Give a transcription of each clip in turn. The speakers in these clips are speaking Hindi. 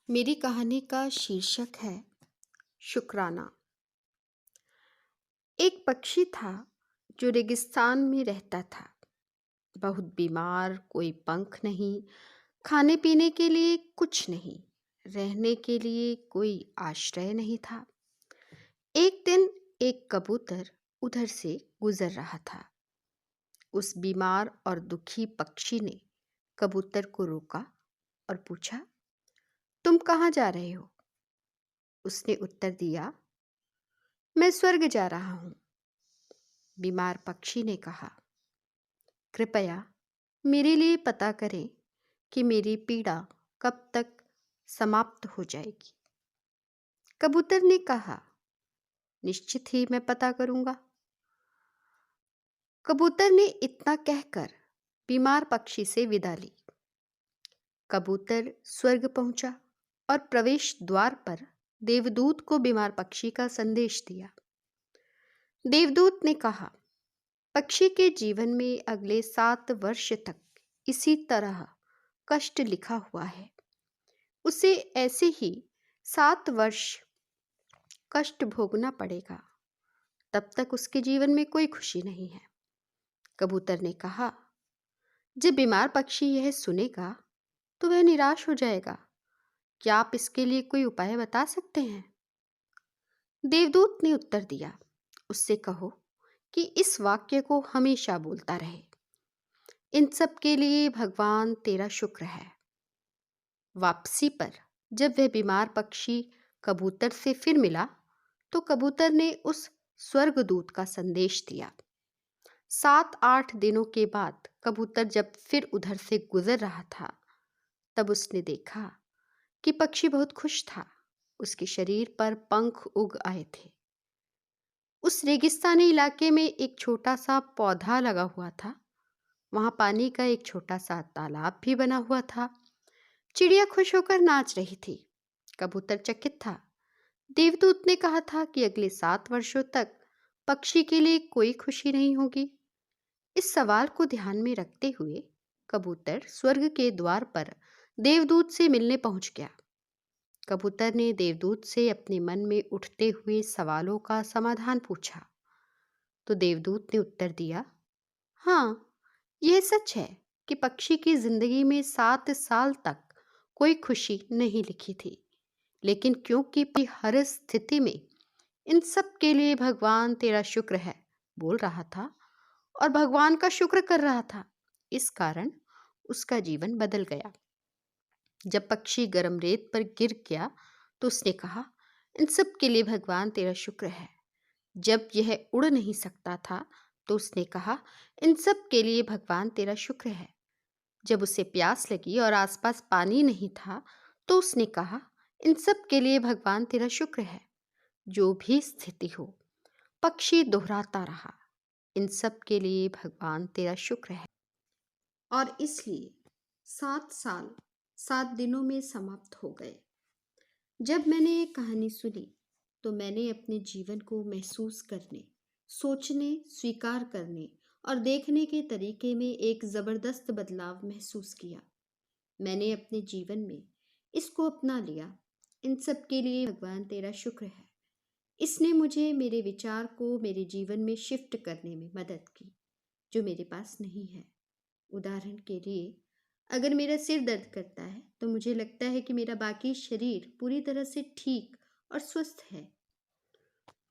मेरी कहानी का शीर्षक है शुक्राना। एक पक्षी था जो रेगिस्तान में रहता था, बहुत बीमार, कोई पंख नहीं, खाने पीने के लिए कुछ नहीं, रहने के लिए कोई आश्रय नहीं था। एक दिन एक कबूतर उधर से गुजर रहा था। उस बीमार और दुखी पक्षी ने कबूतर को रोका और पूछा, तुम कहाँ जा रहे हो? उसने उत्तर दिया, मैं स्वर्ग जा रहा हूँ। बीमार पक्षी ने कहा, कृपया मेरे लिए पता करें कि मेरी पीड़ा कब तक समाप्त हो जाएगी। कबूतर ने कहा, निश्चित ही मैं पता करूंगा। कबूतर ने इतना कहकर बीमार पक्षी से विदा ली। कबूतर स्वर्ग पहुंचा और प्रवेश द्वार पर देवदूत को बीमार पक्षी का संदेश दिया। देवदूत ने कहा, पक्षी के जीवन में अगले 7 वर्ष तक इसी तरह कष्ट लिखा हुआ है। उसे ऐसे ही 7 वर्ष कष्ट भोगना पड़ेगा। तब तक उसके जीवन में कोई खुशी नहीं है। कबूतर ने कहा, जब बीमार पक्षी यह सुनेगा तो वह निराश हो जाएगा। क्या आप इसके लिए कोई उपाय बता सकते हैं? देवदूत ने उत्तर दिया, उससे कहो कि इस वाक्य को हमेशा बोलता रहे, इन सब के लिए भगवान तेरा शुक्र है। वापसी पर जब वह बीमार पक्षी कबूतर से फिर मिला तो कबूतर ने उस स्वर्गदूत का संदेश दिया। 7-8 दिनों के बाद कबूतर जब फिर उधर से गुजर रहा था तब उसने देखा कि पक्षी बहुत खुश था। उसके शरीर पर पंख उग आए थे। उस रेगिस्तानी इलाके में एक छोटा सा पौधा लगा हुआ था। वहां पानी का एक छोटा सा तालाब भी बना हुआ था। चिड़िया खुश होकर नाच रही थी। कबूतर चकित था। देवदूत ने कहा था कि अगले 7 वर्षों तक पक्षी के लिए कोई खुशी नहीं होगी। इस सवाल को ध्यान में रखते हुए कबूतर स्वर्ग के द्वार पर देवदूत से मिलने पहुंच गया। कबूतर ने देवदूत से अपने मन में उठते हुए सवालों का समाधान पूछा तो देवदूत ने उत्तर दिया, हाँ, यह सच है कि पक्षी की जिंदगी में 7 साल तक कोई खुशी नहीं लिखी थी, लेकिन क्योंकि हर स्थिति में इन सब के लिए भगवान तेरा शुक्र है बोल रहा था और भगवान का शुक्र कर रहा था, इस कारण उसका जीवन बदल गया। जब पक्षी गर्म रेत पर गिर गया तो उसने कहा, इन सब के लिए भगवान तेरा शुक्र है। जब यह उड़ नहीं सकता था तो उसने कहा, इन सब के लिए भगवान तेरा शुक्र है। जब उसे प्यास लगी और आसपास पानी नहीं था तो उसने कहा, इन सब के लिए भगवान तेरा शुक्र है। जो भी स्थिति हो, पक्षी दोहराता रहा, इन सब के लिए भगवान तेरा शुक्र है। और इसलिए 7 साल 7 दिनों में समाप्त हो गए। जब मैंने ये कहानी सुनी तो मैंने अपने जीवन को महसूस करने, सोचने, स्वीकार करने और देखने के तरीके में एक ज़बरदस्त बदलाव महसूस किया। मैंने अपने जीवन में इसको अपना लिया। इन सब के लिए भगवान तेरा शुक्र है। इसने मुझे मेरे विचार को मेरे जीवन में शिफ्ट करने में मदद की, जो मेरे पास नहीं है। उदाहरण के लिए, अगर मेरा सिर दर्द करता है तो मुझे लगता है कि मेरा बाकी शरीर पूरी तरह से ठीक और स्वस्थ है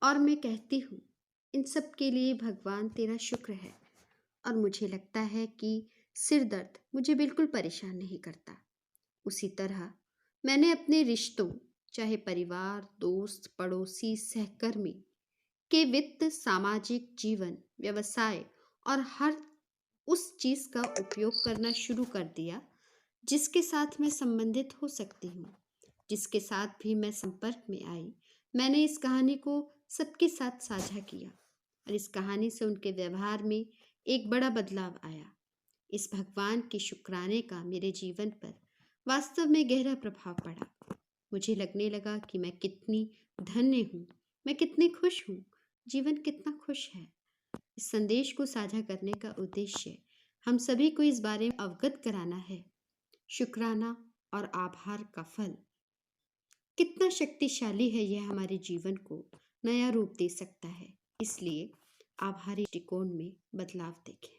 और मैं कहती हूँ, इन सब के लिए भगवान तेरा शुक्र है। और मुझे लगता है कि सिर दर्द मुझे बिल्कुल परेशान नहीं करता। उसी तरह मैंने अपने रिश्तों, चाहे परिवार, दोस्त, पड़ोसी, सहकर्मी के वित्त, सामाजिक जीवन, व्यवसाय और हर उस चीज़ का उपयोग करना शुरू कर दिया जिसके साथ मैं संबंधित हो सकती हूँ, जिसके साथ भी मैं संपर्क में आई। मैंने इस कहानी को सबके साथ साझा किया और इस कहानी से उनके व्यवहार में एक बड़ा बदलाव आया। इस भगवान के शुक्राने का मेरे जीवन पर वास्तव में गहरा प्रभाव पड़ा। मुझे लगने लगा कि मैं कितनी धन्य हूँ, मैं कितनी खुश हूँ जीवन कितना खुश है। इस संदेश को साझा करने का उद्देश्य हम सभी को इस बारे में अवगत कराना है। शुक्राना और आभार का फल कितना शक्तिशाली है, यह हमारे जीवन को नया रूप दे सकता है। इसलिए आभारी दृष्टिकोण में बदलाव देखें।